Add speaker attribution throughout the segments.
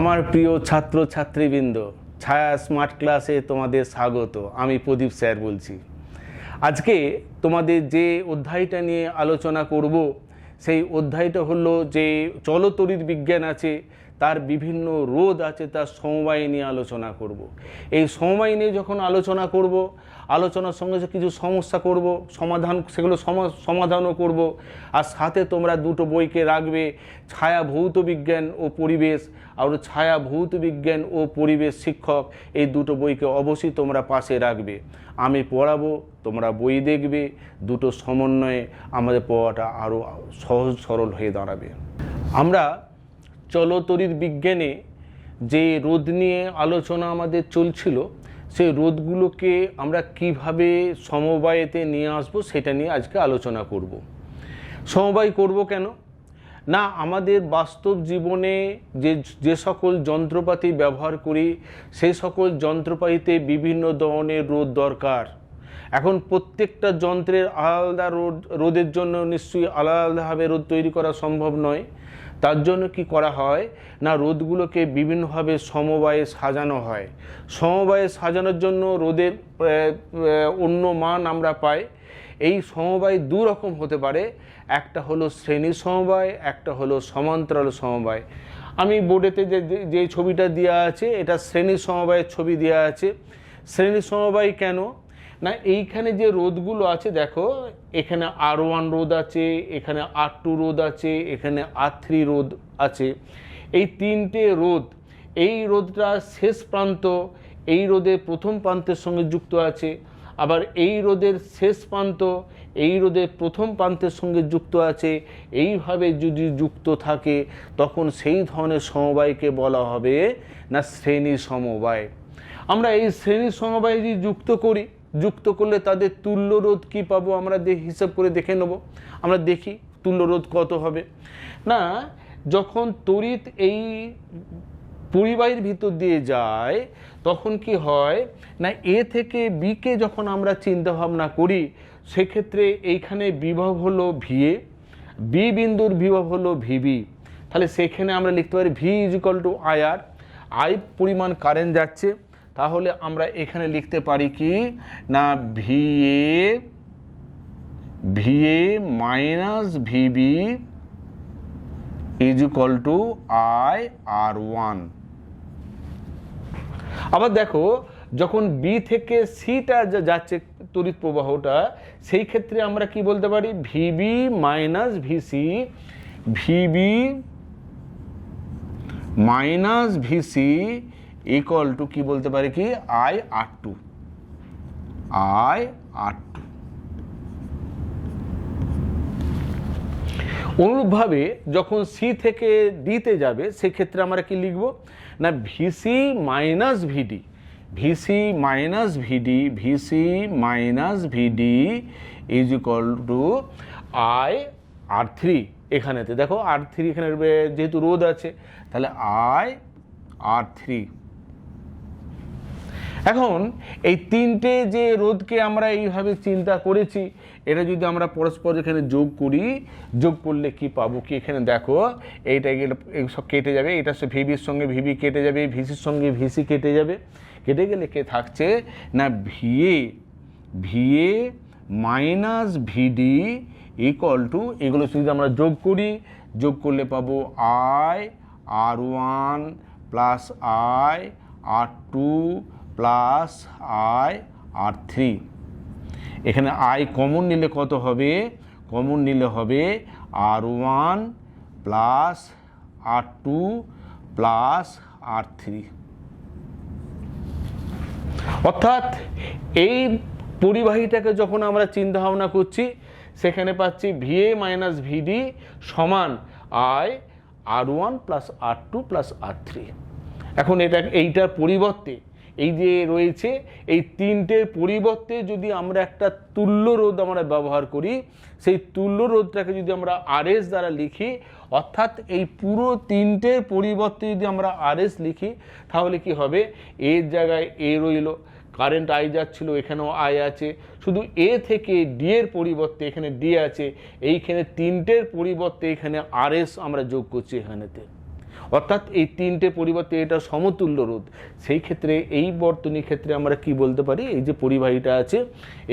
Speaker 1: আমার প্রিয় ছাত্র ছাত্রীবৃন্দ, ছায়া স্মার্ট ক্লাসে তোমাদের স্বাগত। আমি প্রদীপ স্যার বলছি। আজকে তোমাদের যে অধ্যায়টা নিয়ে আলোচনা করব সেই অধ্যায়টা হলো যে চলতড়িৎ বিজ্ঞান আছে, তার বিভিন্ন রোধ আছে, তার সমবায় নিয়ে আলোচনা করব। এই সমবায় নিয়ে যখন আলোচনা করব, আলোচনার সঙ্গে কিছু সমস্যা করব, সেগুলো সমাধানও করব। আর সাথে তোমরা দুটো বইকে রাখবে, ছায়া ভৌত বিজ্ঞান ও পরিবেশ আর ছায়া ভৌত বিজ্ঞান ও পরিবেশ শিক্ষক। এই দুটো বইকে অবশ্যই তোমরা পাশে রাখবে। আমি পড়াবো, তোমরা বই দেখবে, দুটো সমন্বয়ে আমাদের পড়াটা আরও সহজ সরল হয়ে দাঁড়াবে। আমরা চলতড়িৎ বিজ্ঞানে যে রোধ নিয়ে আলোচনা আমাদের চলছিল, সেই রোধগুলোকে আমরা কিভাবে সমবায়েতে নিয়ে আসবো সেটা নিয়ে আজকে আলোচনা করব। সমবায় করব কেন না, আমাদের বাস্তব জীবনে যে সকল যন্ত্রপাতি ব্যবহার করি সেই সকল যন্ত্রপাতিতে বিভিন্ন ধরনের রোধ দরকার। এখন প্রত্যেকটা যন্ত্রের আলাদা রোধের জন্য নিশ্চয়ই আলাদাভাবে রোধ তৈরি করা সম্ভব নয়। তার জন্য কি করা হয় না, রোধগুলোকে বিভিন্নভাবে সমবায়ে সাজানো হয়। সমবায়ে সাজানোর জন্য রোধের অন্য মান আমরা পাই। এই সমবায় দু রকম হতে পারে, একটা হলো শ্রেণী সমবায়, একটা হলো সমান্তরাল সমবায়। আমি বোর্ডেতে যে ছবিটা দেওয়া আছে এটা শ্রেণী সমবায়ের ছবি দেওয়া আছে। শ্রেণী সমবায় কেন না, এইখানে যে রোধগুলো আছে দেখো, এখানে R1 রোধ আছে, এখানে R2 রোধ আছে, এখানে R3 রোধ আছে। এই তিনটে রোধ, এই রোধটা শেষ প্রান্ত এই রোধের প্রথম প্রান্তের সঙ্গে যুক্ত আছে, আবার এই রোধের শেষ প্রান্ত এই রোধের প্রথম প্রান্তের সঙ্গে যুক্ত আছে। এইভাবে যদি যুক্ত থাকে তখন সেই ধরনের সমবায়কে বলা হবে না শ্রেণী সমবায়। আমরা এই শ্রেণী সমবায় যদি যুক্ত করলে তাদের তুল্য রোধ কী পাবো আমরা হিসাব করে দেখে নেব। আমরা দেখি তুল্য রোধ কত হবে না, যখন তড়িৎ এই পরিবাহীর ভিতর দিয়ে যায় তখন কি হয় না, এ থেকে বিকে যখন আমরা চিন্তা ভাবনা করি সেক্ষেত্রে এইখানে বিভব হলো ভিএ, বি বিন্দুর বিভব হলো ভিবি। তাহলে সেখানে আমরা লিখতে পারি V is equal to IR. I পরিমাণ কারেন্ট যাচ্ছে, তাহলে আমরা এখানে লিখতে পারি কি না VA minus VB is equal to IR1। আবার দেখো, যখন বি থেকে সিটা যাচ্ছে তড়িৎ প্রবাহটা, সেই ক্ষেত্রে আমরা কি বলতে পারি VB minus VC, VB minus VC equal to কি বলতে পারি কি IR2। অনুরূপভাবে যখন সি থেকে ডিতে যাবে সেক্ষেত্রে আমরা কি লিখব না VC minus VD, VC minus VD is equal to IR3। এখানেতে দেখো R3 এখানে যেহেতু রোধ আছে তাহলে IR3। এখন এই তিনটে যে রোধকে আমরা এইভাবে চিন্তা করেছি, এটা যদি আমরা পরস্পর এখানে যোগ করলে কি পাবো কি, এখানে দেখো এইটা গেলে সব কেটে যাবে, এটা ভিবির সঙ্গে ভিবি কেটে যাবে, ভিসির সঙ্গে ভিসি কেটে যাবে, কেটে গেলে কে থাকছে না VA minus VD equal to, এগুলো যদি আমরা যোগ করলে পাবো IR1 plus IR2 plus IR3। এখানে I কমন নিলে কত হবে, কমন নিলে হবে R1 plus R2 plus R3। অর্থাৎ এই পরিবাহীটাকে যখন আমরা চিন্তা ভাবনা করছি সেখানে পাচ্ছি ভিএ মাইনাস ভিডি সমান IR1 plus R2 plus R3। এখন এইটার পরিবর্তে এই যে রয়েছে এই তিনটের পরিবর্তে যদি আমরা একটা তুল্য রোধ আমরা ব্যবহার করি, সেই তুল্য রোধটাকে যদি আমরা RS দ্বারা লিখি, অর্থাৎ এই পুরো তিনটের পরিবর্তে যদি আমরা RS লিখি তাহলে কি হবে, এর জায়গায় এ রইল, কারেন্ট আই যাচ্ছিল এখানেও আই আছে, শুধু এ থেকে ডি এর পরিবর্তে এখানে ডি আছে, এইখানে তিনটের পরিবর্তে এখানে RS আমরা যোগ করছি এখানেতে। অর্থাৎ এই তিনটে পরিবর্তে এটা সমতুল্য রোধ। সেই ক্ষেত্রে এই বর্তনীর ক্ষেত্রে আমরা কি বলতে পারি, এই যে পরিবাহীটা আছে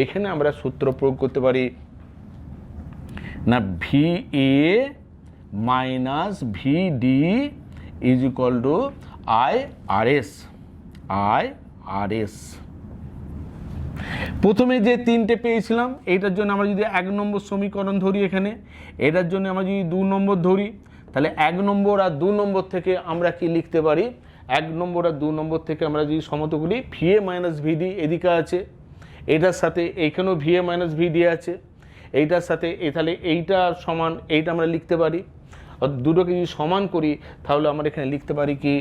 Speaker 1: এখানে আমরা সূত্র প্রয়োগ করতে পারি না, VA minus VD is equal two IRS। প্রথমে যে তিনটে পেয়েছিলাম এইটার জন্য আমরা যদি 1 নম্বর সমীকরণ ধরি, এখানে এটার জন্য আমরা যদি 2 নম্বর ধরি, তাহলে 1 নম্বর আর 2 নম্বর থেকে আমরা কি লিখতে পারি, 1 নম্বর আর 2 নম্বর থেকে আমরা যদি সমত করি, VA মাইনাস VD এদিকে আছে, এটার সাথে এইখানেও VA মাইনাস VD আছে, এইটার সাথে তাহলে এইটা সমান এইটা আমরা লিখতে পারি। দুটোকে যদি সমান করি তাহলে আমরা এখানে লিখতে পারি কি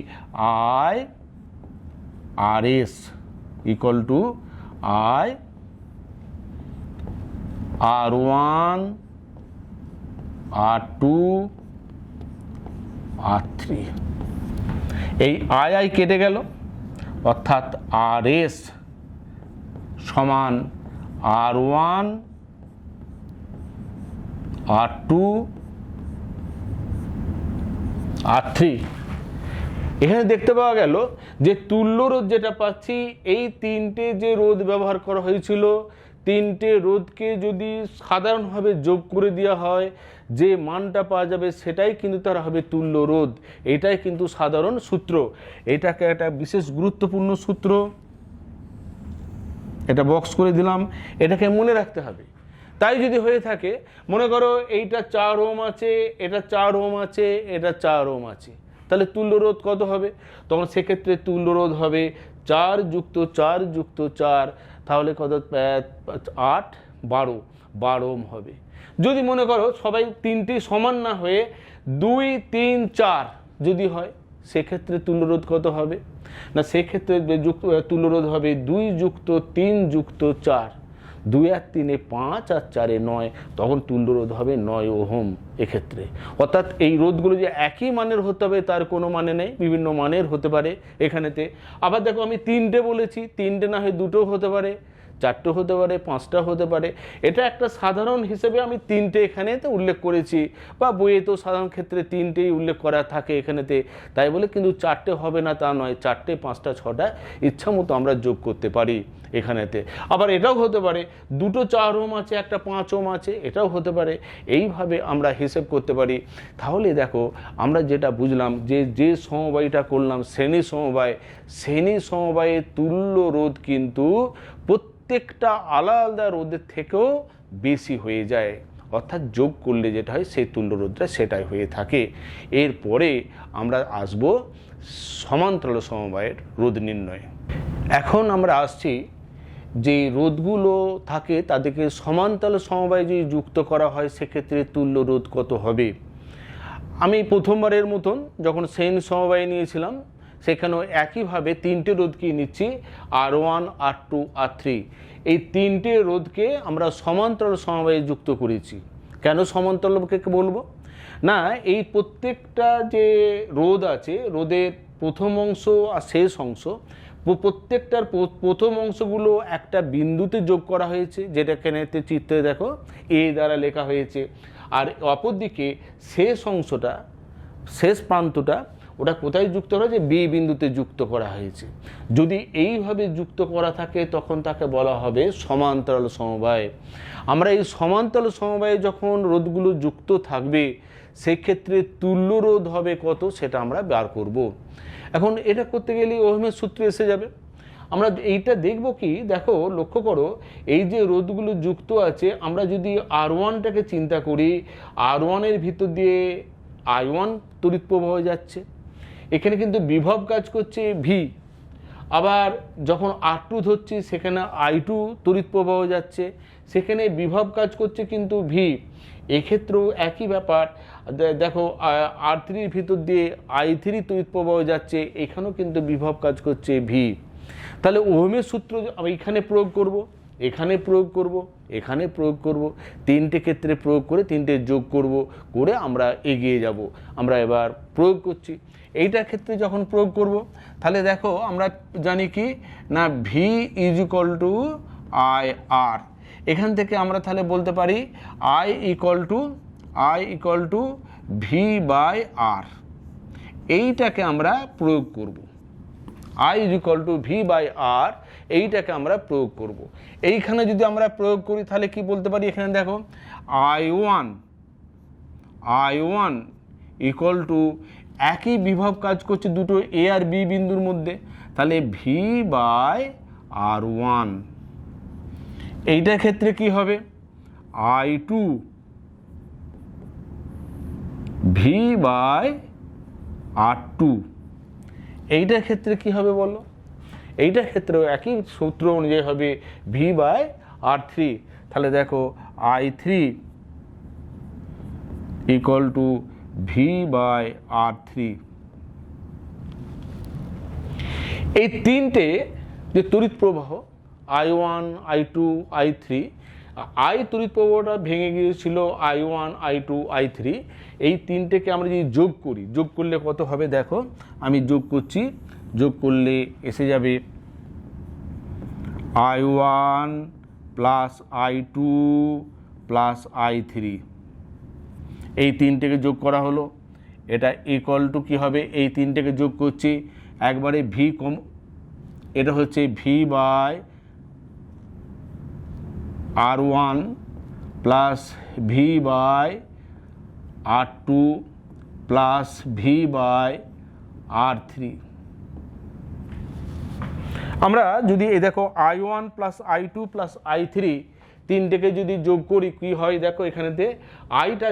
Speaker 1: IRS equal to R1 R2 R3। এই আই কেটে গেল, অর্থাৎ RS সমান R1 R2 R3। এখানে দেখতে পাওয়া গেল যে তুল্য রোধ যেটা পাচ্ছি, এই তিনটে যে রোধ ব্যবহার করা হয়েছিল, তিনটে রোধকে যদি সাধারণভাবে যোগ করে দেওয়া হয়, যে মানটা পাওয়া যাবে সেটাই কিন্তু তার হবে তুল্য রোধ। এটাই কিন্তু সাধারণ সূত্র, এটাকে একটা বিশেষ গুরুত্বপূর্ণ সূত্র, এটা বক্স করে দিলাম, এটাকে মনে রাখতে হবে। তাই যদি হয়ে থাকে, মনে করো এইটা 4 ওহম আছে, এটা 4 ওহম আছে, এটা 4 ওহম আছে, তাহলে তুল্য রোধ কত হবে? তখন সেক্ষেত্রে তুল্য রোধ হবে 4 যুক্ত 4 যুক্ত 4, তাহলে কত 8 12 ওহম হবে। যদি মনে করো সবাই তিনটি সমান না হয়ে 2 3 4 যদি হয়, সেক্ষেত্রে তুল্য রোধ কত হবে না, সেক্ষেত্রে তুল্য রোধ হবে 2 যুক্ত 3 যুক্ত 4, 2 আর 3 5 আর 4 9, তখন তুল্য রোধ হবে 9 ওহম এক্ষেত্রে। অর্থাৎ এই রোধগুলো যে একই মানের হতে হবে তার কোনো মানে নেই, বিভিন্ন মানের হতে পারে এখানেতে। আবার দেখো আমি 3টে বলেছি, 3টে না হয় 2টো হতে পারে, 4টে হতে পারে, 5টা হতে পারে। এটা একটা সাধারণ হিসেবে আমি 3টে এখানেতে উল্লেখ করেছি, বা বইয়ে তো সাধারণ ক্ষেত্রে 3টেই উল্লেখ করা থাকে এখানেতে, তাই বলে কিন্তু 4টে হবে না তা নয়, 4টে 5টা 6টা ইচ্ছা মতো আমরা যোগ করতে পারি এখানেতে। আবার এটাও হতে পারে 2টো 4 ওহম আছে, একটা 5 ওহম আছে, এটাও হতে পারে। এইভাবে আমরা হিসেব করতে পারি। তাহলে দেখো আমরা যেটা বুঝলাম যে সমবায়টা করলাম শ্রেণী সমবায়ের তুল্য রোধ কিন্তু প্রত্যেকটা আলাদা রোধের থেকেও বেশি হয়ে যায়, অর্থাৎ যোগ করলে যেটা হয় সেই তুল্য রোধটা সেটাই হয়ে থাকে। এরপরে আমরা আসব সমান্তরাল সমবায়ের রোধ নির্ণয়। এখন আমরা আসছি যে রোধগুলো থাকে তাদেরকে সমান্তরাল সমবায়ে যদি যুক্ত করা হয় সেক্ষেত্রে তুল্য রোধ কত হবে। আমি প্রথমবারের মতন যখন শ্রেণী সমবায় নিয়েছিলাম সেখানেও একইভাবে 3টে রোধকে নিচ্ছি, R1 R2 R3। এই 3টে রোধকে আমরা সমান্তরাল সমবায়ে যুক্ত করেছি। কেন সমান্তরালকে বলবো না, এই প্রত্যেকটা যে রোধ আছে, রোধের প্রথম অংশ আর শেষ অংশ, প্রত্যেকটার প্রথম অংশগুলো একটা বিন্দুতে যোগ করা হয়েছে, যেটা এখানেতে চিত্রে দেখো এ দ্বারা লেখা হয়েছে। আর অপরদিকে শেষ অংশটা, শেষ প্রান্তটা, ওটা কোথায় যুক্ত করা হয়েছে, বি বিন্দুতে যুক্ত করা হয়েছে। যদি এইভাবে যুক্ত করা থাকে তখন তাকে বলা হবে সমান্তরাল সমবায়। আমরা এই সমান্তরাল সমবায়ে যখন রোধগুলো যুক্ত থাকবে সেক্ষেত্রে তুল্য রোধ হবে কত সেটা আমরা বার করব। এখন এটা করতে গেলে ওহমের সূত্র এসে যাবে। আমরা এইটা দেখব কি, দেখো লক্ষ্য করো এই যে রোধগুলো যুক্ত আছে, আমরা যদি R1টাকে চিন্তা করি, R1-এর ভিতর দিয়ে I1 তড়িৎ প্রবাহ যাচ্ছে, এখানে কিন্তু বিভব কাজ করছে V। আবার যখন R2 ধরছি সেখানে I2 তড়িৎ প্রবাহ যাচ্ছে, সেখানে বিভব কাজ করছে কিন্তু V। এক্ষেত্রেও একই ব্যাপার, দেখো R3-র ভিতর দিয়ে I3 তড়িৎ প্রবাহ যাচ্ছে, এখানেও কিন্তু বিভব কাজ করছে V। তাহলে ওহমের সূত্র এখানে প্রয়োগ করব, এখানে প্রয়োগ করব, এখানে প্রয়োগ করব, 3টে ক্ষেত্রে প্রয়োগ করে 3টে যোগ করব, করে আমরা এগিয়ে যাব। আমরা এবার প্রয়োগ করছি। এইটার ক্ষেত্রে যখন প্রয়োগ করব তাহলে দেখো আমরা জানি কি না, V = IR। এখান থেকে আমরা তাহলে বলতে পারি I = V/R। এইটাকে আমরা প্রয়োগ করব। I = V/R, এইটাকে আমরা প্রয়োগ করব। এইখানে যদি আমরা প্রয়োগ করি তাহলে কি বলতে পারি, এখানে দেখো I1 = একই বিভব কাজ করছে দুটো A আর B বিন্দুর মধ্যে, তাহলে V/R1। এইটার ক্ষেত্রে কি হবে, I2 V/R2। এইটার ক্ষেত্রে কি হবে বলো, এইটার ক্ষেত্রেও একই সূত্র অনুযায়ী হবে V/R3। তাহলে দেখো I3 = V/R3। এই তিনটে যে তড়িৎ প্রবাহ I1, I2, I3, I তড়িৎ প্রবাহটা ভেঙে গিয়েছিল I1, I2, I3, এই তিনটেকে আমরা যদি যোগ করি, যোগ করলে কত হবে দেখো, আমি যোগ করছি, যোগ করলে এসে যাবে I1 + I2 + I3। এই তিনটেকে যোগ করা হলো, এটা = কি হবে, এই তিনটেকে যোগ করছি একবারে V কম, এটা হচ্ছে V/R1 + V/R2 + V/R3। আমরা যদি এই দেখো I1 + I2 + I3 তিনটেকে যদি যোগ করি কি হয় দেখো, এখানেতে আইটা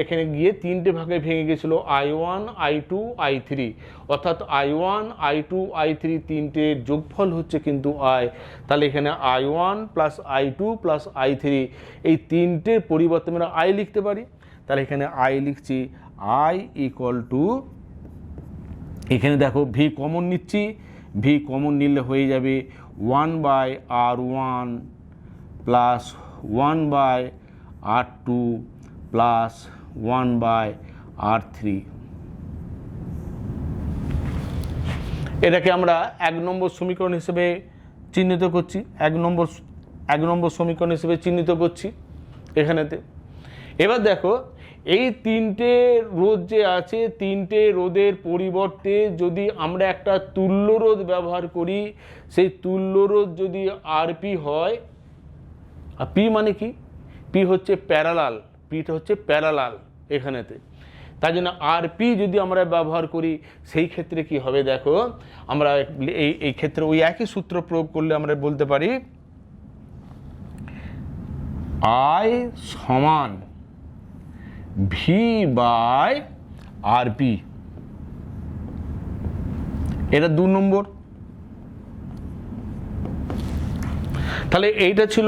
Speaker 1: এখানে গিয়ে তিনটে ভাগে ভেঙে গেছিল I1, I2, I3, অর্থাৎ I1, I2, I3 তিনটের যোগফল হচ্ছে কিন্তু I। তাহলে এখানে I1 + I2 + I3 এই তিনটের পরিবর্তে আমরা I লিখতে পারি। তাহলে এখানে I লিখছি, I = এখানে দেখো V কমন নিচ্ছি, V কমন নিলে হয়ে যাবে 1/R1 + 1/R2 + 1/R3। এটাকে আমরা 1 নম্বর সমীকরণ হিসেবে চিহ্নিত করছি, 1 নম্বর সমীকরণ হিসেবে চিহ্নিত করছি এখানেতে। এবার দেখো এই তিনটে রোধ যে আছে, তিনটে রোধের পরিবর্তে যদি আমরা একটা তুল্য রোধ ব্যবহার করি, সেই তুল্য রোধ যদি RP হয়, আর P মানে কি, P হচ্ছে প্যারালাল, Pটা হচ্ছে প্যারালাল এখানেতে, তাই জন্য RP যদি আমরা ব্যবহার করি সেই ক্ষেত্রে কি হবে দেখো, আমরা এই ক্ষেত্রে ওই একই সূত্র প্রয়োগ করলে আমরা বলতে পারি I = V/RP। এটা 2 নম্বর। তাহলে এইটা ছিল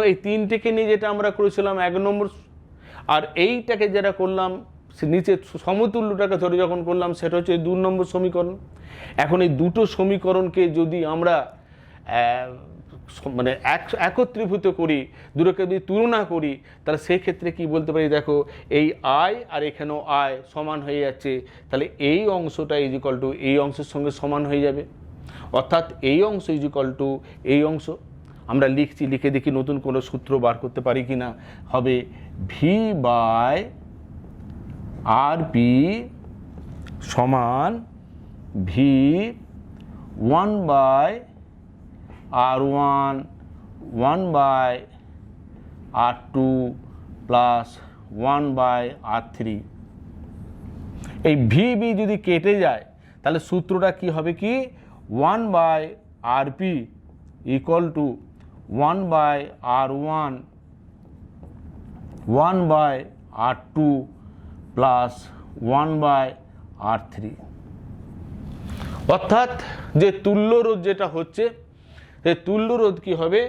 Speaker 1: এই তিনটেকে নিয়ে যেটা আমরা করেছিলাম 1 নম্বর, আর এইটাকে যেটা করলাম নিচে সমতুল্যটাকে ধরে যখন করলাম সেটা হচ্ছে 2 নম্বর সমীকরণ। এখন এই দুটো সমীকরণকে যদি আমরা মানে একত্রীভূত করি, দুটোকে যদি তুলনা করি, তাহলে সেক্ষেত্রে কি বলতে পারি দেখো, এই I আর এখানেও I সমান হয়ে যাচ্ছে, তাহলে এই অংশটা = এই অংশের সঙ্গে সমান হয়ে যাবে, অর্থাৎ এই অংশ = এই অংশ। আমরা লিখছি, লিখে দেখি নতুন কোনো সূত্র বার করতে পারি কি না। হবে V/RP = V1/R1 1/R2 + 1/R3। এই VB যদি কেটে যায় তাহলে সূত্রটা কি হবে, কি 1/RP = 1/R1 1/R2 + 1/R3। অর্থাৎ যে তুল্য রোধ যেটা হচ্ছে, সেই তুল্য রোধ কি হবে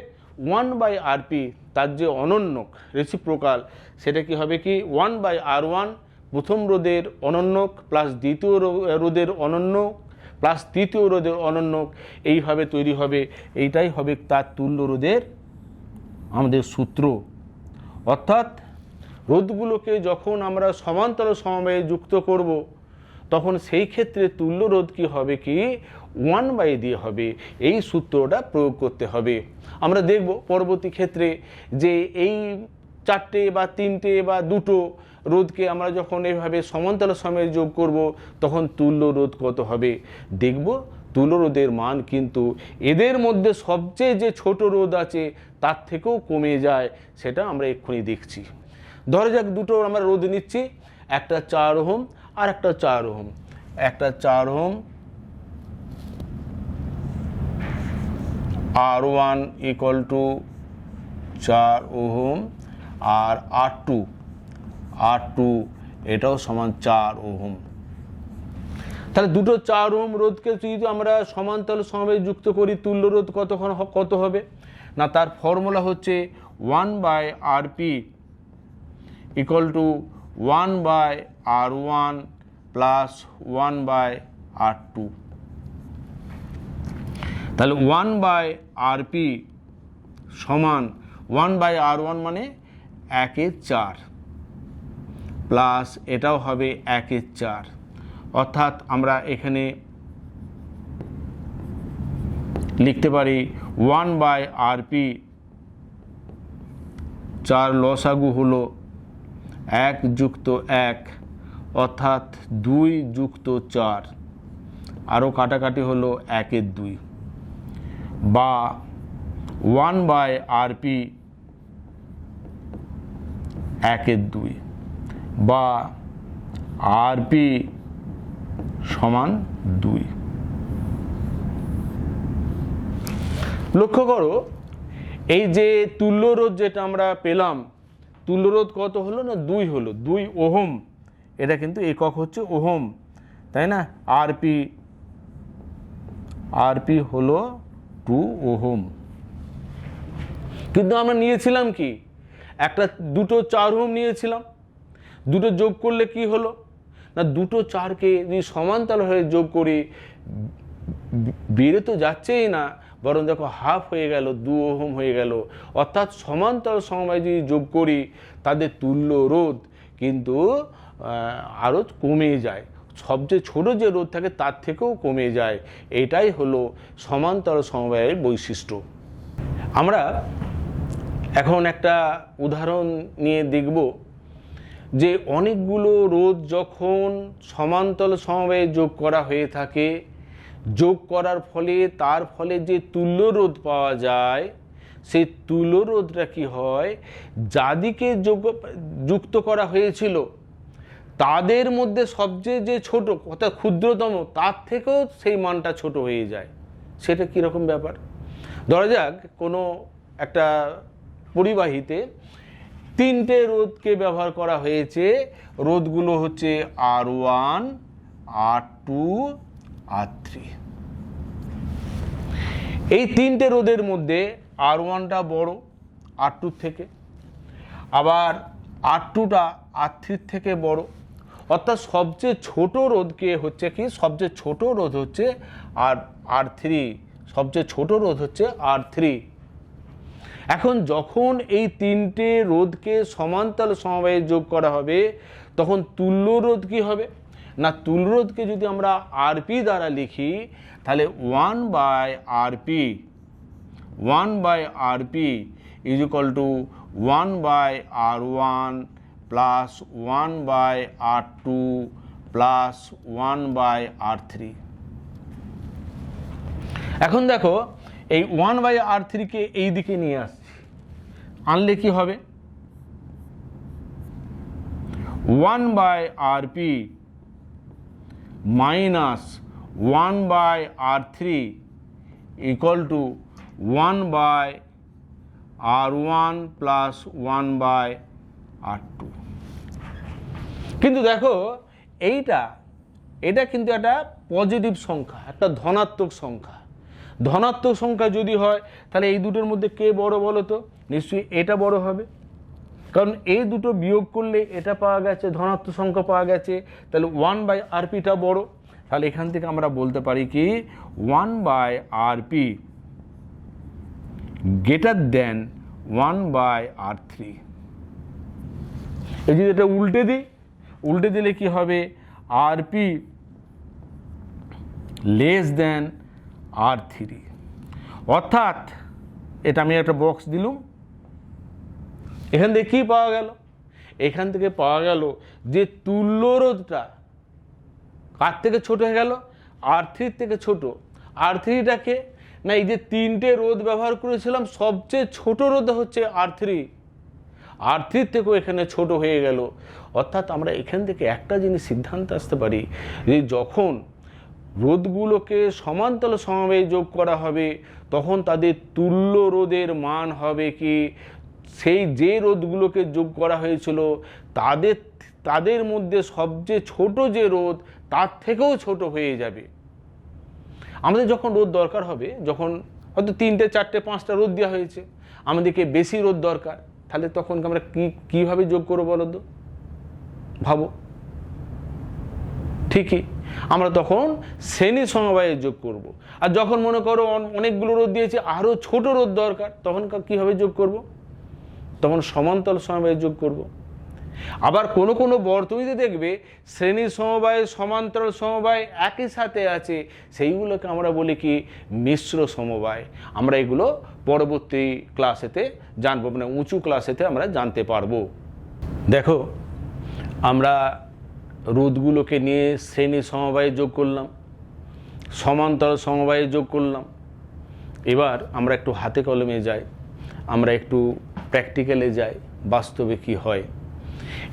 Speaker 1: 1/RP, তার যে অনন্যক রেসিপ্রোকাল সেটা কি হবে, কি 1/R1 প্রথম রোধের অনন্যক প্লাস দ্বিতীয় রোধের অনন্যক প্লাস তৃতীয় রোধের অনন্যক, এইভাবে তৈরি হবে। এইটাই হবে তার তুল্য রোধের আমাদের সূত্র। অর্থাৎ রোধগুলোকে যখন আমরা সমান্তরাল সমবায়ে যুক্ত করব, তখন সেই ক্ষেত্রে তুল্য রোধ কি হবে, কি 1/, দিয়ে হবে। এই সূত্রটা প্রয়োগ করতে হবে। আমরা দেখব পরবর্তী ক্ষেত্রে যে এই 4টে বা 3টে বা 2টো রোধকে আমরা যখন এইভাবে সমান্তরাল সময়ে যোগ করব তখন তুল্য রোধ কত হবে দেখব। তুল্য রোধের মান কিন্তু এদের মধ্যে সবচেয়ে যে ছোট রোধ আছে তার থেকেও কমে যায়, সেটা আমরা এক্ষুনি দেখছি। ধরা যাক দুটো আমরা রোধ নিচ্ছি, একটা 4 ওহম আর একটা 4 ওহম। একটা 4 ohm R1 equal to 4 ohm আর R2 এটাও সমান 4 ওহম। তাহলে দুটো 4 ওহম রোধকে যদি আমরা সমান্তরাল সমবায়ে যুক্ত করি তুল্য রোধ কত হবে না, তার ফর্মুলা হচ্ছে 1/Rp equal to 1/R1 plus 1/R2। তাহলে 1/Rp সমান 1/R1 মানে 1/4 প্লাস এটাও হবে 1/4, অর্থাৎ আমরা এখানে লিখতে পারি 1/Rp 4 লসাগু হলো 1 যুক্ত 1 অর্থাৎ 2 যুক্ত 4, আরও কাটাকাটি হলো 1/2 বা 1/Rp 1/2 বা Rp সমান 2। লক্ষ্য করো এই যে তুল্য রোধ যেটা আমরা পেলাম, তুল্য রোধ কত হলো না 2 হলো, 2 ওহম। এটা কিন্তু একক হচ্ছে ওহম, তাই না? Rp হলো 2 ওহম। কিন্তু আমরা নিয়েছিলাম কি, দুটো 4 ওহম নিয়েছিলাম। দুটো যোগ করলে কি হলো না, দুটো 4কে যদি সমান্তরাল হয়ে যোগ করি বেড়ে তো যাচ্ছেই না, বরং দেখো হাফ হয়ে গেল, 2 ওহম হয়ে গেল। অর্থাৎ সমান্তরাল সমবায়ে যদি যোগ করি তাদের তুল্য রোধ কিন্তু আরও কমে যায়, সবচেয়ে ছোট যে রোধ থাকে তার থেকেও কমে যায়। এটাই হলো সমান্তরাল সমবায়ের বৈশিষ্ট্য। আমরা এখন একটা উদাহরণ নিয়ে দেখব যে অনেকগুলো রোধ যখন সমান্তরাল সমবায়ে যোগ করা হয়ে থাকে, যোগ করার ফলে তার ফলে যে তুল্য রোধ পাওয়া যায়, সেই তুল্য রোধটা কি হয়, যাদিকে যুক্ত করা হয়েছিল তাদের মধ্যে সবচেয়ে যে ছোট অর্থাৎ ক্ষুদ্রতম তার থেকেও সেই মানটা ছোট হয়ে যায়। সেটা কীরকম ব্যাপার? ধরা যাক কোনো একটা পরিবাহীতে 3টে রোধকে ব্যবহার করা হয়েছে। রোধগুলো হচ্ছে R1, R2, R3। এই 3টে রোধের মধ্যে R1টা বড় R2 থেকে, আবার R2টা R3 থেকে বড়, অর্থাৎ সবচেয়ে ছোট রোধকে হচ্ছে কি, সবচেয়ে ছোট রোধ হচ্ছে R3, সবচেয়ে ছোট রোধ হচ্ছে R3। এখন যখন এই 3টে রোধকে সমান্তরাল সমবায়ে যোগ করা হবে তখন তুল্য রোধ কি হবে না, তুল্য রোধকে যদি আমরা Rp দ্বারা লিখি তাহলে 1/Rp is equal two 1/R1 plus 1/R2 plus 1/R3। এখন দেখো এই 1/R3কে এই দিকে নিয়ে আসছি, আনলে কি হবে 1/Rp minus 1/R3 equal to 1/R1 plus 1/R2। কিন্তু দেখো এটা কিন্তু একটা পজিটিভ সংখ্যা, একটা ধনাত্মক সংখ্যা। ধনাত্মক সংখ্যা যদি হয় তাহলে এই দুটোর মধ্যে কে বড় বলো তো? নিশ্চয়ই এটা বড় হবে, কারণ এই দুটো বিয়োগ করলে এটা পাওয়া গেছে, ধনাত্মক সংখ্যা পাওয়া গেছে, তাহলে 1/Rpটা বড়। তাহলে এখান থেকে আমরা বলতে পারি কি 1/Rp গ্রেটার দেন 1/R3। এই যদি এটা উল্টে দিলে কি হবে, Rp লেস দেন R3। অর্থাৎ এটা আমি একটা বক্স দিলাম, এখান থেকে কী পাওয়া গেল, এখান থেকে পাওয়া গেল যে তুল্য রোধটা কার থেকে ছোট হয়ে গেল, R3 থেকে ছোট। R3টাকে না, এই যে তিনটে রোধ ব্যবহার করেছিলাম সবচেয়ে ছোট রোধ হচ্ছে R3 থেকেও এখানে ছোট হয়ে গেল। অর্থাৎ আমরা এখান থেকে একটা জিনিস সিদ্ধান্ত আসতে পারি যে যখন রোধগুলোকে সমান্তরাল সমবায়ে যোগ করা হবে তখন তাদের তুল্য রোধের মান হবে কি সেই যে রোধগুলোকে যোগ করা হয়েছিল তাদের মধ্যে সবচেয়ে ছোট যে রোধ তার থেকেও ছোট হয়ে যাবে। আমাদের যখন রোধ দরকার হবে, যখন হয়তো 3টে 4টে 5টা রোধ দেওয়া হয়েছে, আমাদেরকে বেশি রোধ দরকার, তাহলে তখন আমরা কীভাবে যোগ করবো বলো তো? ভাবো। ঠিকই, আমরা তখন শ্রেণী সমবায়ে যোগ করব। আর যখন মনে করো অনেকগুলো রোধ দিয়েছে, আরও ছোট রোধ দরকার, তখন কীভাবে যোগ করব? তখন সমান্তরাল সমবায়ে যোগ করব। আবার কোনো কোনো বর্তনীতে দেখবে শ্রেণী সমবায় সমান্তরাল সমবায় একই সাথে আছে, সেইগুলোকে আমরা বলি কি মিশ্র সমবায়। আমরা এগুলো পরবর্তী ক্লাসেতে জানবো, মানে উঁচু ক্লাসেতে আমরা জানতে পারবো। দেখো, আমরা রোধগুলোকে নিয়ে শ্রেণী সমবায়ে যোগ করলাম, সমান্তরাল সমবায়ে যোগ করলাম। এবার আমরা একটু হাতে কলমে যাই, আমরা একটু প্র্যাকটিক্যালে যাই, বাস্তবে কি হয়।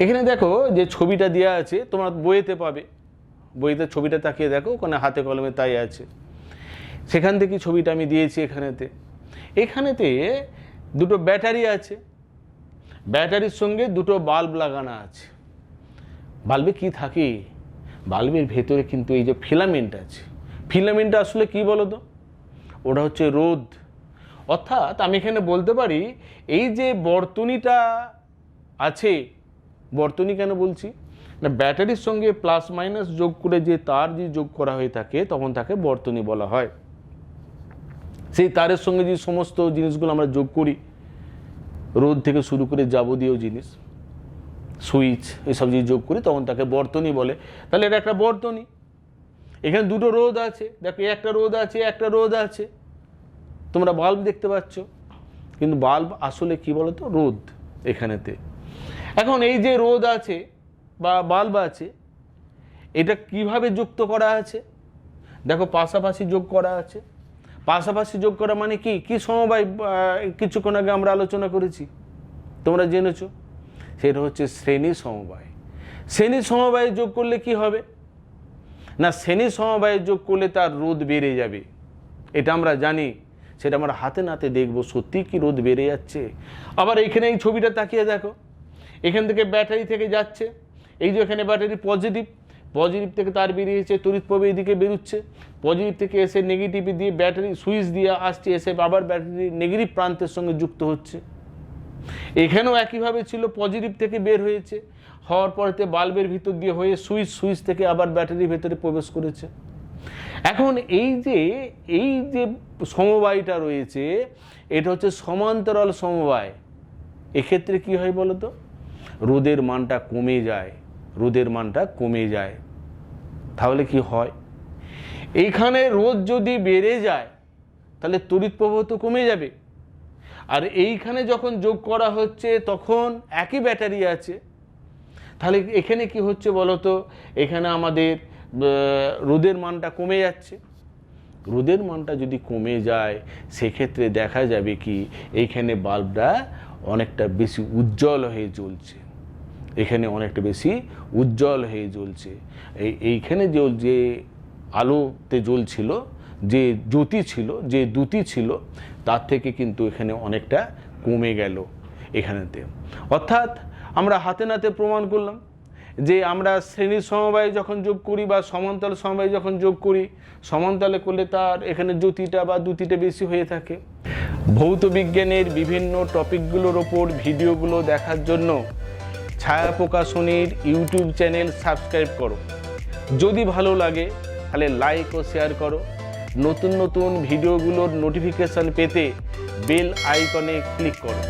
Speaker 1: এখানে দেখো যে ছবিটা দেওয়া আছে, তোমরা বইতে পাবে, বইতে ছবিটা তাকিয়ে দেখো, ওখানে হাতে কলমে তাই আছে। সেখান থেকে ছবিটা আমি দিয়েছি এখানেতে দুটো ব্যাটারি আছে, ব্যাটারির সঙ্গে দুটো বাল্ব লাগানো আছে। বাল্বে কি থাকে? বাল্বের ভেতরে কিন্তু এই যে ফিলামেন্ট আছে, ফিলামেন্টটা আসলে কি বলো তো? ওটা হচ্ছে রোধ। অর্থাৎ আমি এখানে বলতে পারি এই যে বর্তনীটা আছে, বর্তনী কেন বলছি না, ব্যাটারির সঙ্গে প্লাস মাইনাস যোগ করে যে তার যে যোগ করা হয়ে থাকে তখন তাকে বর্তনী বলা হয়। সেই তারের সঙ্গে যে সমস্ত জিনিসগুলো আমরা যোগ করি, রোধ থেকে শুরু করে যাবতীয় জিনিস, সুইচ, এসব যদি যোগ করি তখন তাকে বর্তনী বলে। তাহলে এটা একটা বর্তনী। এখানে দুটো রোধ আছে, দেখো একটা রোধ আছে, একটা রোধ আছে। তোমরা বাল্ব দেখতে পাচ্ছ, কিন্তু বাল্ব আসলে কি বলো তো? রোধ এখানেতে। এখন এই যে রোধ আছে বা বাল্ব আছে, এটা কিভাবে যুক্ত করা আছে? দেখো, পাশাপাশি যোগ করা আছে। পাশাপাশি যোগ করা মানে কি কি সমবায় কিছুক্ষণ আগে আমরা আলোচনা করেছি, তোমরা জেনেছো, সেটা হচ্ছে শ্রেণী সমবায়। শ্রেণী সমবায়ে যোগ করলে কি হবে না, শ্রেণী সমবায়ে যোগ করলে তার রোধ বেড়ে যাবে, এটা আমরা জানি। সেটা আমরা হাতে নাতে দেখবো সত্যি কি রোধ বেড়ে যাচ্ছে। আবার এখানে এই ছবিটা তাকিয়ে দেখো, এখান থেকে ব্যাটারি থেকে যাচ্ছে, এই যে এখানে ব্যাটারি পজিটিভ থেকে তার বেরিয়েছে, তড়িৎ প্রবাহ এদিকে বেরোচ্ছে, পজিটিভ থেকে এসে নেগেটিভ দিয়ে ব্যাটারি সুইচ দিয়ে আসছে, এসে আবার ব্যাটারি নেগেটিভ প্রান্তের সঙ্গে যুক্ত হচ্ছে। এখানেও একইভাবে ছিল, পজিটিভ থেকে বের হয়েছে, হওয়ার পরেতে বাল্বের ভিতর দিয়ে হয়ে সুইচ থেকে আবার ব্যাটারির ভেতরে প্রবেশ করেছে। এখন এই যে সমবায়টা রয়েছে, এটা হচ্ছে সমান্তরাল সমবায়। এক্ষেত্রে কি হয় বলো তো? রোধের মানটা কমে যায়, রোধের মানটা কমে যায়। তাহলে কি হয়? এইখানে রোধ যদি বেড়ে যায় তাহলে তড়িৎ প্রবাহ তো কমে যাবে। আর এইখানে যখন যোগ করা হচ্ছে তখন একই ব্যাটারি আছে, তাহলে এখানে কি হচ্ছে বলো তো? এখানে আমাদের রোধের মানটা কমে যাচ্ছে। রোধের মানটা যদি কমে যায় সেক্ষেত্রে দেখা যাবে কি এইখানে বাল্বটা অনেকটা বেশি উজ্জ্বল হয়ে জ্বলছে, এখানে অনেকটা বেশি উজ্জ্বল হয়ে জ্বলছে। এইখানে যে আলোতে জ্বলছিল, যে জ্যোতি ছিল, যে দ্যুতি ছিল, তার থেকে কিন্তু এখানে অনেকটা কমে গেল এখানেতে। অর্থাৎ আমরা হাতে নাতে প্রমাণ করলাম যে আমরা শ্রেণী সমবায়ে যখন যোগ করি বা সমান্তরাল সমবায়ে যখন যোগ করি, সমান্তরালে করলে তার এখানে জ্যোতিটা বা দ্যুতিটা বেশি হয়ে থাকে। ভৌত বিজ্ঞানের বিভিন্ন টপিকগুলোর ওপর ভিডিওগুলো দেখার জন্য ছায়া প্রকাশনীর ইউটিউব চ্যানেল সাবস্ক্রাইব করো। যদি ভালো লাগে তাহলে লাইক ও শেয়ার করো। নতুন নতুন ভিডিওগুলোর নোটিফিকেশান পেতে বেল আইকনে ক্লিক করো।